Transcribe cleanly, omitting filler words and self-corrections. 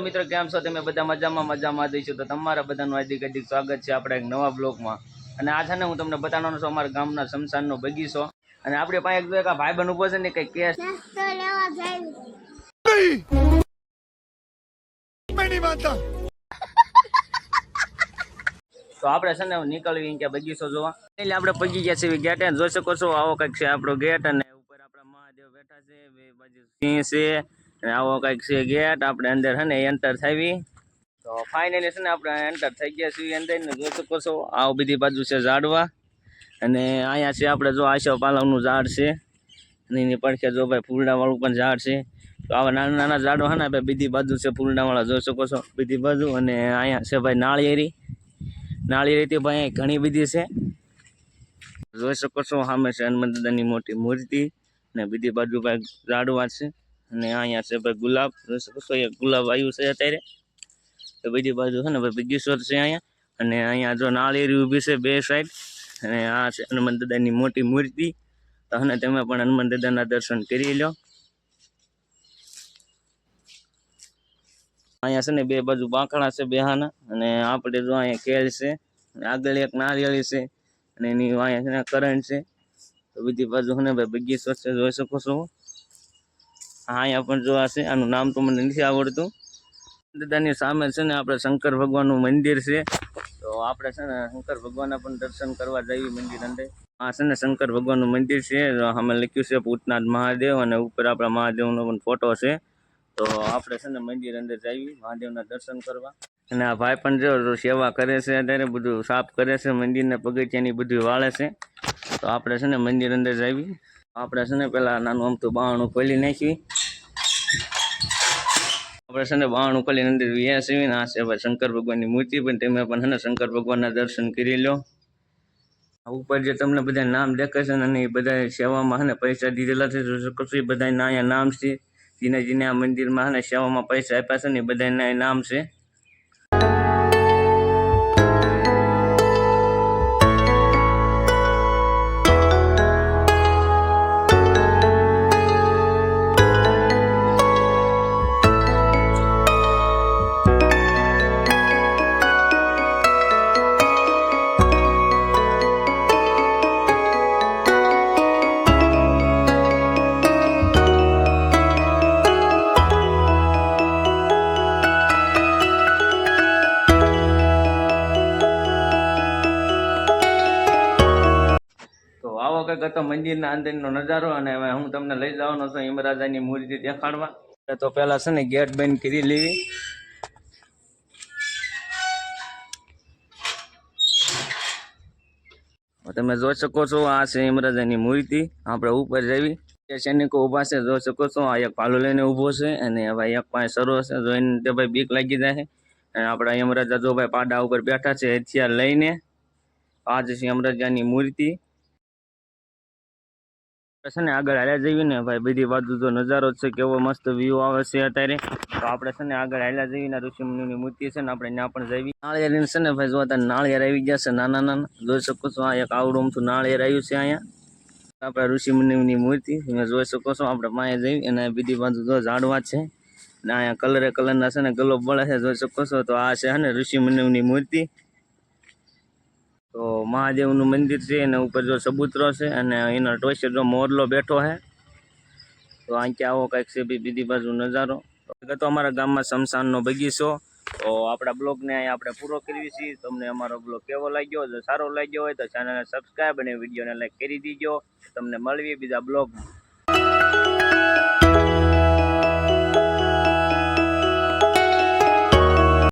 મિત્રો કેમ છો તમે બધા મજામાં દઈશું તો તમારા બધાનું હાર્દિક સ્વાગત છે આપણા એક નવા બ્લોગમાં। અને આ છે ને હું તમને બતાવવાનો છું અમારા ગામના શમશાનનો બગીચો। અને આપણે પાસે એક ભાઈબંધ ઉભો છે ને કઈ કેસ તો આપણે છે ને નીકળવી કે બગીચો જોવા એટલે આપણે પગી ગયા છીએ ગેટ જોઈ શકો છો આવો કંઈક છે આપણો ગેટ અને ઉપર આપણા મહાદેવ બેઠા છે બે બાજુ સિંહ છે અને આવો કંઈક છે ગેટ આપણે અંદર છે ને એન્ટર થવી તો ફાઇનલી છે ને આપણે એન્ટર થઈ ગયા છીએ અંદર ને જોઈ શકો છો આવો બધી બાજુ છે ઝાડવા અને અહીંયા છે આપણે જો આશો પાલવનું ઝાડ છે અને એની પડખે જો ભાઈ ફૂલડા વાળું પણ ઝાડ છે તો આવા નાના નાના ઝાડવા છે ને ભાઈ બીજી બાજુ છે ફૂલડા વાળા જોઈ શકો છો બીજી બાજુ અને અહીંયા છે ભાઈ નાળિયેરી ભાઈ ઘણી બધી છે જોઈ શકો છો સામે છે હનુમાન દાદાની મોટી મૂર્તિ અને બીજી બાજુ ભાઈ ઝાડવા છે અને અહીંયા છે ભાઈ ગુલાબ જોઈ શકો છો એક ગુલાબ આવ્યું છે અત્યારે તો બીજી બાજુ છે ને ભાઈ બગીચો છે અહીંયા અને અહીંયા જો નાળિયેરી ઊભી છે બે સાઈડ અને આ છે હનુમાન દાદાની મોટી મૂર્તિ તો અને તમે પણ હનુમાન દાદાના દર્શન કરી લો। અહીંયા છે ને બે બાજુ બાંકડા છે બેહાના અને આપણે જો અહીંયા કેળ છે આગળ એક નારિયેળી છે અને એની અહીંયા છે ને કરંટ છે તો બીજી બાજુ છે ને ભાઈ બગીચો છે જોઈ શકો છો। અહીંયા પણ જો આ છે આનું નામ તો મને નથી આવડતું દાદાની સામે છે ને આપણે શંકર ભગવાનનું મંદિર છે તો આપણે છે ને શંકર ભગવાનના પણ દર્શન કરવા જઈએ મંદિર અંદર। આ છે ને શંકર ભગવાનનું મંદિર છે અમે લખ્યું છે ભૂતનાથ મહાદેવ અને ઉપર આપણા મહાદેવનો પણ ફોટો છે તો આપણે છે ને મંદિર અંદર જઈએ મહાદેવના દર્શન કરવા અને આ ભાઈ પણ જો સેવા કરે છે અત્યારે બધું સાફ કરે છે મંદિરને પગથિયાની બધું વાળે છે તો આપણે છે ને મંદિર અંદર જઈએ આપણે છે ને પેલા નાનું અમથું બારણું ખોલી નાખી આપણે છે ને બારણું ખોલીને અંદર વ્યા છે ને આ છે ભાઈ શંકર ભગવાનની મૂર્તિ પણ તમે પણ છે ને શંકર ભગવાનના દર્શન કરી લો। ઉપર જે તમને બધા નામ દેખાય છે ને એ બધા સેવામાં છે ને પૈસા દીધેલા છે જોઈ શકો છો એ બધાના અહીંયા નામ છે જેને આ મંદિરમાં છે ને સેવામાં પૈસા આપ્યા છે ને એ બધાના નામ છે। આવો કંઈક હતો મંદિરના અંદરનો નજારો અને હવે હું તમને લઈ જવાનો છું યમરાજાની મૂર્તિ દેખાડવા તો પહેલા છે ને ગેટ બંધ કરી લેવી તમે જોઈ શકો છો આ છે યમરાજાની મૂર્તિ આપણે ઉપર જવી સૈનિકો ઊભા છે જોઈ શકો છો આ એક પાલો લઈને ઊભો છે અને ભાઈ એક પાસે સરો છે જોઈને તે ભાઈ બીક લાગી જાય અને આપણા યમરાજા જો ભાઈ પાડા ઉપર બેઠા છે હથિયાર લઈને આ જ છે યમરાજાની મૂર્તિ છે ને આગળ હાલ્યા જઈએ ને ભાઈ બધી બાજુ જો નજારો છે કેવો મસ્ત વ્યૂ આવે છે અત્યારે તો આપણે છે ને આગળ હાલ્યા જઈએ ને ઋષિ મુનિની મૂર્તિ છે ને આપણે ત્યાં પણ જઈએ નાળિયેર છે ને ભાઈ જો અત્યારે નાળિયેર આવી ગયા છે નાના નાના જોઈ શકો છો આ એક આવડું અમથું નાળિયેર આવ્યું છે અહીંયા આપણા ઋષિ મુનિની મૂર્તિ તમે જોઈ શકો છો આપણે પાસે જઈએ અને બીજી બાજુ જો ઝાડવા છે ને અહીંયા કલરના છે ને ગલોબ બળે છે જોઈ શકો છો તો આ છે ને ઋષિ મુનિની મૂર્તિ તો મહાદેવનું મંદિર છે અને ઉપર જો ચબૂતરો છે અને એનો ટોચે જો મોરલો બેઠો છે તો અહીં આવો કંઈક છે બીજી બાજુ નજારો તો અમારા ગામમાં શમશાનનો બગીચો તો આપણા બ્લોગને અહીં આપણે પૂરો કરીએ છીએ તમને અમારો બ્લોગ કેવો લાગ્યો જો સારો લાગ્યો હોય તો ચેનલને સબસ્ક્રાઈબ અને વિડીયોને લાઈક કરી દીજો તમને મળીએ બીજા બ્લોગમાં।